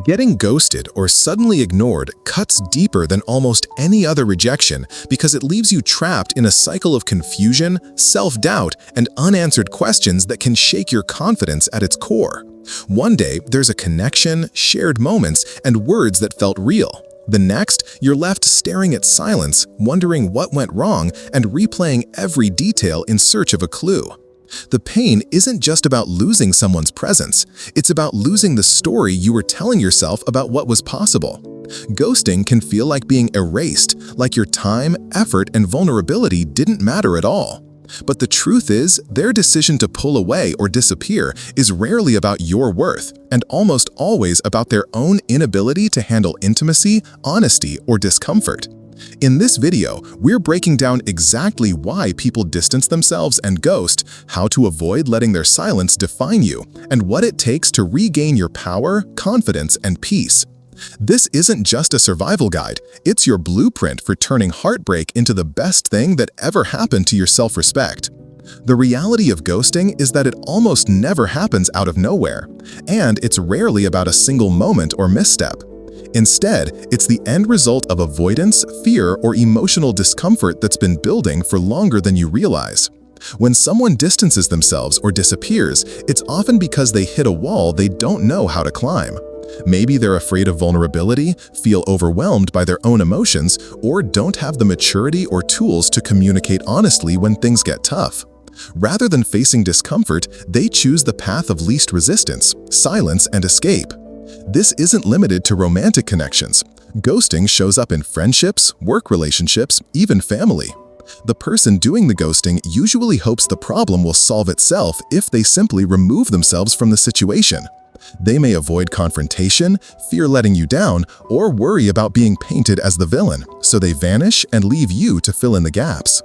Getting ghosted or suddenly ignored cuts deeper than almost any other rejection because it leaves you trapped in a cycle of confusion, self-doubt, and unanswered questions that can shake your confidence at its core. One day, there's a connection, shared moments, and words that felt real. The next, you're left staring at silence, wondering what went wrong, and replaying every detail in search of a clue. The pain isn't just about losing someone's presence, it's about losing the story you were telling yourself about what was possible. Ghosting can feel like being erased, like your time, effort, and vulnerability didn't matter at all. But the truth is, their decision to pull away or disappear is rarely about your worth, and almost always about their own inability to handle intimacy, honesty, or discomfort. In this video, we're breaking down exactly why people distance themselves and ghost, how to avoid letting their silence define you, and what it takes to regain your power, confidence, and peace. This isn't just a survival guide, it's your blueprint for turning heartbreak into the best thing that ever happened to your self-respect. The reality of ghosting is that it almost never happens out of nowhere, and it's rarely about a single moment or misstep. Instead, it's the end result of avoidance, fear, or emotional discomfort that's been building for longer than you realize. When someone distances themselves or disappears, it's often because they hit a wall they don't know how to climb. Maybe they're afraid of vulnerability, feel overwhelmed by their own emotions, or don't have the maturity or tools to communicate honestly when things get tough. Rather than facing discomfort, they choose the path of least resistance, silence, and escape. This isn't limited to romantic connections. Ghosting shows up in friendships, work relationships, even family. The person doing the ghosting usually hopes the problem will solve itself if they simply remove themselves from the situation. They may avoid confrontation, fear letting you down, or worry about being painted as the villain, so they vanish and leave you to fill in the gaps.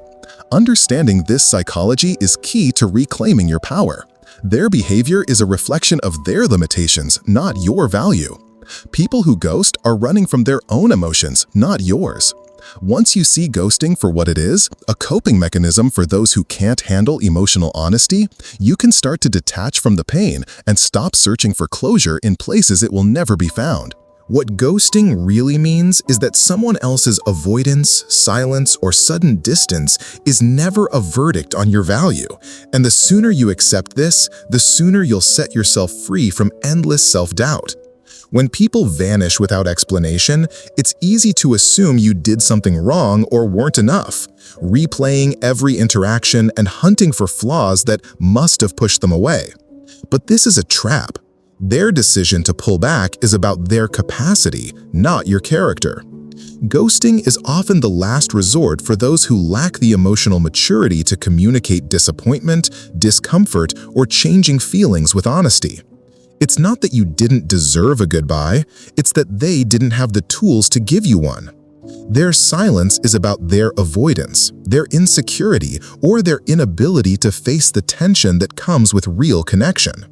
Understanding this psychology is key to reclaiming your power. Their behavior is a reflection of their limitations, not your value. People who ghost are running from their own emotions, not yours. Once you see ghosting for what it is, a coping mechanism for those who can't handle emotional honesty, you can start to detach from the pain and stop searching for closure in places it will never be found. What ghosting really means is that someone else's avoidance, silence, or sudden distance is never a verdict on your value. And the sooner you accept this, the sooner you'll set yourself free from endless self-doubt. When people vanish without explanation, it's easy to assume you did something wrong or weren't enough, replaying every interaction and hunting for flaws that must have pushed them away. But this is a trap. Their decision to pull back is about their capacity, not your character. Ghosting is often the last resort for those who lack the emotional maturity to communicate disappointment, discomfort, or changing feelings with honesty. It's not that you didn't deserve a goodbye, it's that they didn't have the tools to give you one. Their silence is about their avoidance, their insecurity, or their inability to face the tension that comes with real connection.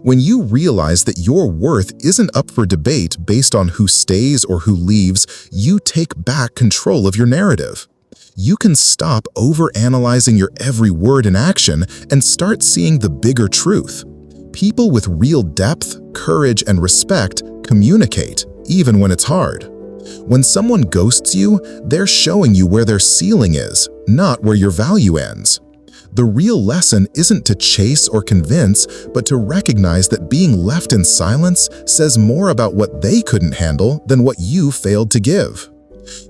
When you realize that your worth isn't up for debate based on who stays or who leaves, you take back control of your narrative. You can stop overanalyzing your every word and action and start seeing the bigger truth. People with real depth, courage, and respect communicate, even when it's hard. When someone ghosts you, they're showing you where their ceiling is, not where your value ends. The real lesson isn't to chase or convince, but to recognize that being left in silence says more about what they couldn't handle than what you failed to give.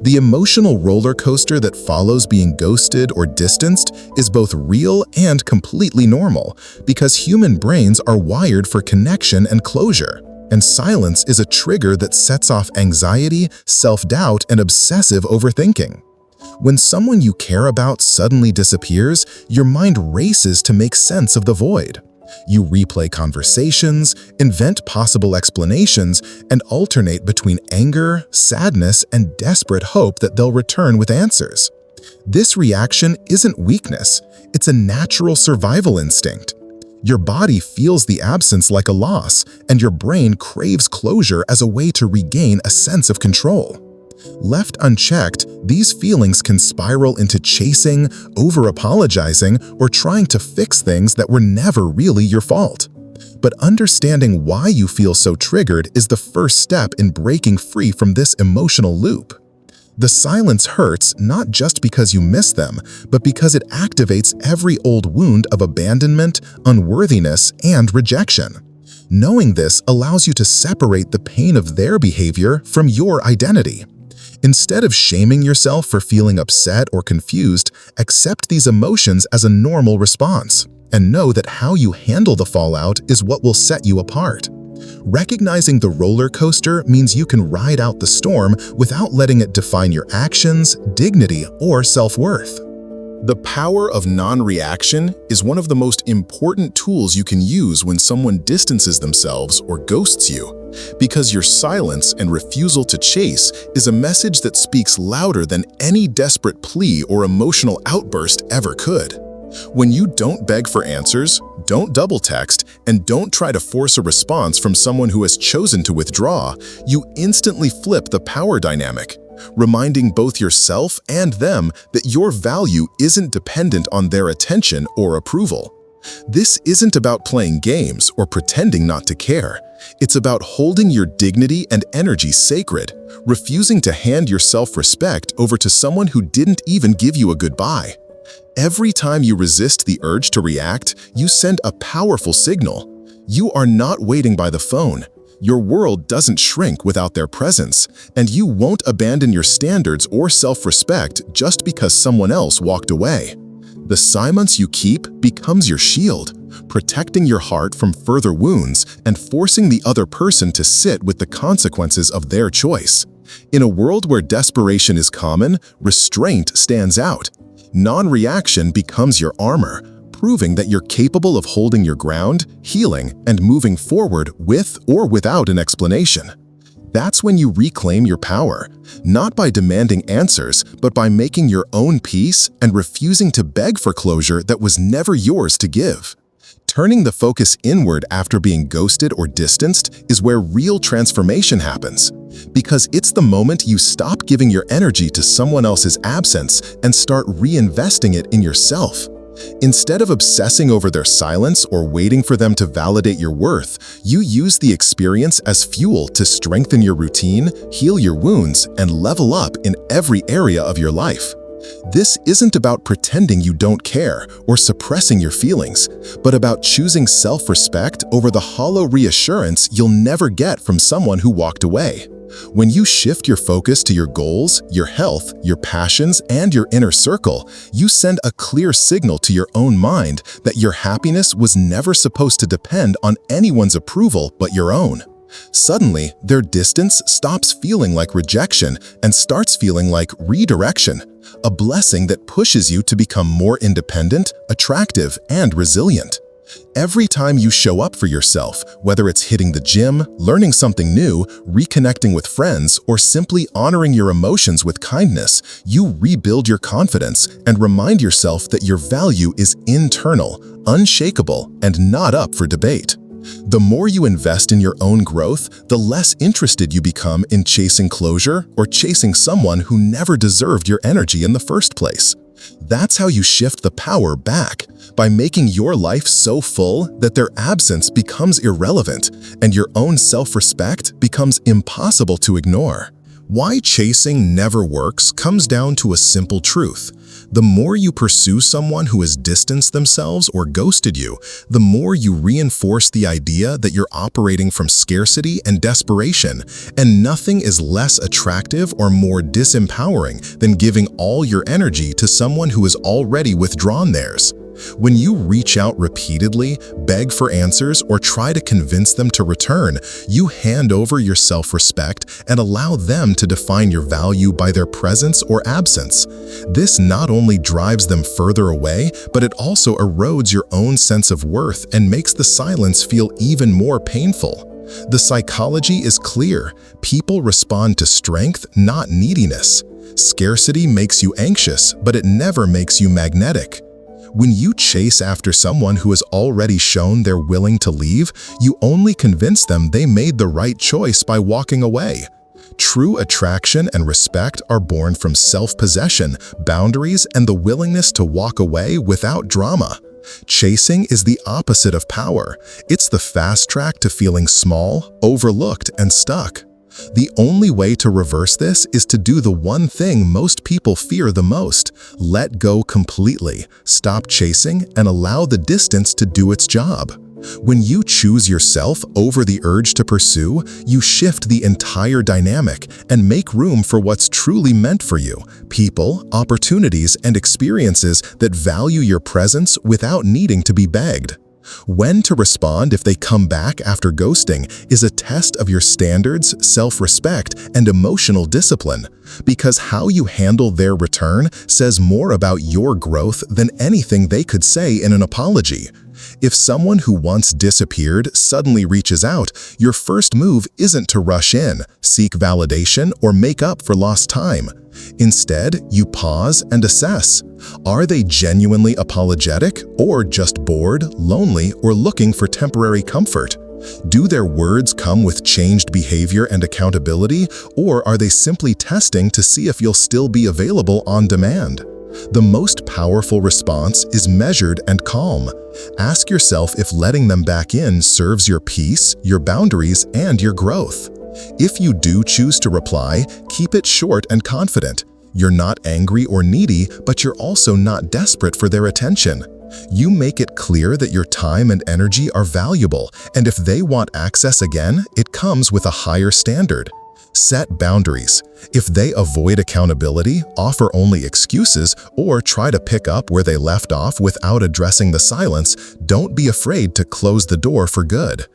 The emotional roller coaster that follows being ghosted or distanced is both real and completely normal, because human brains are wired for connection and closure, and silence is a trigger that sets off anxiety, self-doubt, and obsessive overthinking. When someone you care about suddenly disappears, your mind races to make sense of the void. You replay conversations, invent possible explanations, and alternate between anger, sadness, and desperate hope that they'll return with answers. This reaction isn't weakness, it's a natural survival instinct. Your body feels the absence like a loss, and your brain craves closure as a way to regain a sense of control. Left unchecked, these feelings can spiral into chasing, over-apologizing, or trying to fix things that were never really your fault. But understanding why you feel so triggered is the first step in breaking free from this emotional loop. The silence hurts not just because you miss them, but because it activates every old wound of abandonment, unworthiness, and rejection. Knowing this allows you to separate the pain of their behavior from your identity. Instead of shaming yourself for feeling upset or confused, accept these emotions as a normal response, and know that how you handle the fallout is what will set you apart. Recognizing the roller coaster means you can ride out the storm without letting it define your actions, dignity, or self-worth. The power of non-reaction is one of the most important tools you can use when someone distances themselves or ghosts you, because your silence and refusal to chase is a message that speaks louder than any desperate plea or emotional outburst ever could. When you don't beg for answers, don't double text, and don't try to force a response from someone who has chosen to withdraw, you instantly flip the power dynamic, reminding both yourself and them that your value isn't dependent on their attention or approval. This isn't about playing games or pretending not to care. It's about holding your dignity and energy sacred, refusing to hand your self-respect over to someone who didn't even give you a goodbye. Every time you resist the urge to react, you send a powerful signal. You are not waiting by the phone. Your world doesn't shrink without their presence, and you won't abandon your standards or self-respect just because someone else walked away. The silence you keep becomes your shield, protecting your heart from further wounds and forcing the other person to sit with the consequences of their choice. In a world where desperation is common, restraint stands out. Non-reaction becomes your armor, proving that you're capable of holding your ground, healing, and moving forward with or without an explanation. That's when you reclaim your power, not by demanding answers, but by making your own peace and refusing to beg for closure that was never yours to give. Turning the focus inward after being ghosted or distanced is where real transformation happens, because it's the moment you stop giving your energy to someone else's absence and start reinvesting it in yourself. Instead of obsessing over their silence or waiting for them to validate your worth, you use the experience as fuel to strengthen your routine, heal your wounds, and level up in every area of your life. This isn't about pretending you don't care or suppressing your feelings, but about choosing self-respect over the hollow reassurance you'll never get from someone who walked away. When you shift your focus to your goals, your health, your passions, and your inner circle, you send a clear signal to your own mind that your happiness was never supposed to depend on anyone's approval but your own. Suddenly, their distance stops feeling like rejection and starts feeling like redirection, a blessing that pushes you to become more independent, attractive, and resilient. Every time you show up for yourself, whether it's hitting the gym, learning something new, reconnecting with friends, or simply honoring your emotions with kindness, you rebuild your confidence and remind yourself that your value is internal, unshakable, and not up for debate. The more you invest in your own growth, the less interested you become in chasing closure or chasing someone who never deserved your energy in the first place. That's how you shift the power back, by making your life so full that their absence becomes irrelevant and your own self-respect becomes impossible to ignore. Why chasing never works comes down to a simple truth. The more you pursue someone who has distanced themselves or ghosted you, the more you reinforce the idea that you're operating from scarcity and desperation, and nothing is less attractive or more disempowering than giving all your energy to someone who has already withdrawn theirs. When you reach out repeatedly, beg for answers, or try to convince them to return, you hand over your self-respect and allow them to define your value by their presence or absence. This not only drives them further away, but it also erodes your own sense of worth and makes the silence feel even more painful. The psychology is clear. People respond to strength, not neediness. Scarcity makes you anxious, but it never makes you magnetic. When you chase after someone who has already shown they're willing to leave, you only convince them they made the right choice by walking away. True attraction and respect are born from self-possession, boundaries, and the willingness to walk away without drama. Chasing is the opposite of power. It's the fast track to feeling small, overlooked, and stuck. The only way to reverse this is to do the one thing most people fear the most: let go completely, stop chasing, and allow the distance to do its job. When you choose yourself over the urge to pursue, you shift the entire dynamic and make room for what's truly meant for you: people, opportunities, and experiences that value your presence without needing to be begged. When to respond if they come back after ghosting is a test of your standards, self-respect, and emotional discipline, because how you handle their return says more about your growth than anything they could say in an apology. If someone who once disappeared suddenly reaches out, your first move isn't to rush in, seek validation, or make up for lost time. Instead, you pause and assess. Are they genuinely apologetic, or just bored, lonely, or looking for temporary comfort? Do their words come with changed behavior and accountability, or are they simply testing to see if you'll still be available on demand? The most powerful response is measured and calm. Ask yourself if letting them back in serves your peace, your boundaries, and your growth. If you do choose to reply, keep it short and confident. You're not angry or needy, but you're also not desperate for their attention. You make it clear that your time and energy are valuable, and if they want access again, it comes with a higher standard. Set boundaries. If they avoid accountability, offer only excuses, or try to pick up where they left off without addressing the silence, don't be afraid to close the door for good.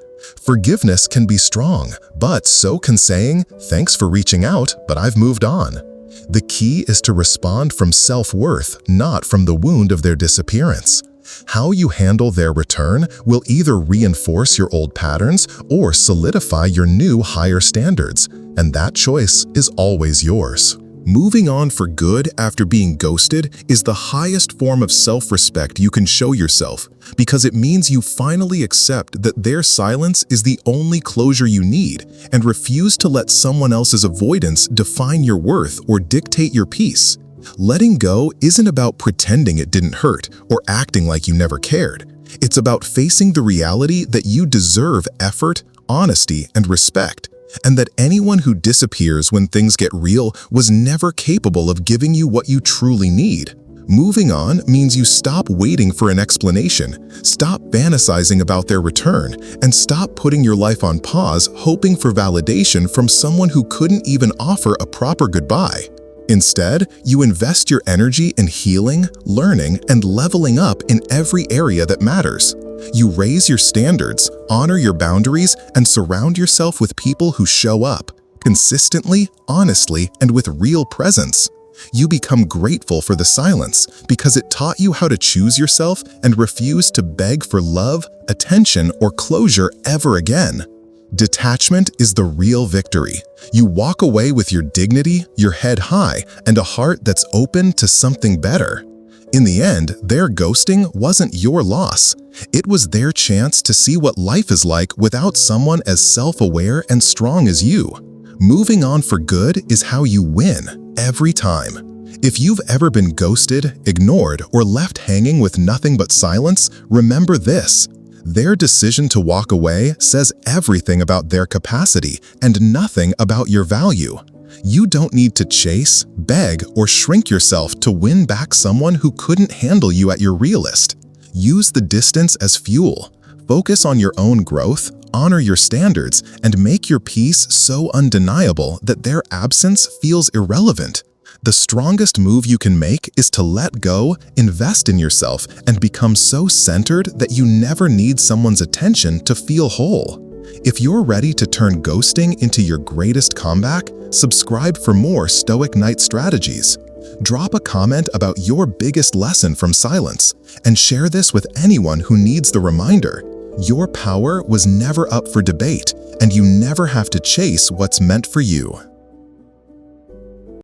Forgiveness can be strong, but so can saying, "Thanks for reaching out, but I've moved on." The key is to respond from self-worth, not from the wound of their disappearance. How you handle their return will either reinforce your old patterns or solidify your new higher standards, and that choice is always yours. Moving on for good after being ghosted is the highest form of self-respect you can show yourself, because it means you finally accept that their silence is the only closure you need and refuse to let someone else's avoidance define your worth or dictate your peace. Letting go isn't about pretending it didn't hurt or acting like you never cared. It's about facing the reality that you deserve effort, honesty, and respect, and that anyone who disappears when things get real was never capable of giving you what you truly need. Moving on means you stop waiting for an explanation, stop fantasizing about their return, and stop putting your life on pause hoping for validation from someone who couldn't even offer a proper goodbye. Instead, you invest your energy in healing, learning, and leveling up in every area that matters. You raise your standards, honor your boundaries, and surround yourself with people who show up consistently, honestly, and with real presence. You become grateful for the silence because it taught you how to choose yourself and refuse to beg for love, attention, or closure ever again. Detachment is the real victory. You walk away with your dignity, your head high, and a heart that's open to something better. In the end, their ghosting wasn't your loss. It was their chance to see what life is like without someone as self-aware and strong as you. Moving on for good is how you win, every time. If you've ever been ghosted, ignored, or left hanging with nothing but silence, remember this: their decision to walk away says everything about their capacity and nothing about your value. You don't need to chase, beg, or shrink yourself to win back someone who couldn't handle you at your realest. Use the distance as fuel. Focus on your own growth, honor your standards, and make your peace so undeniable that their absence feels irrelevant. The strongest move you can make is to let go, invest in yourself, and become so centered that you never need someone's attention to feel whole. If you're ready to turn ghosting into your greatest comeback, subscribe for more Stoic Night strategies. Drop a comment about your biggest lesson from silence, and share this with anyone who needs the reminder: your power was never up for debate, and you never have to chase what's meant for you.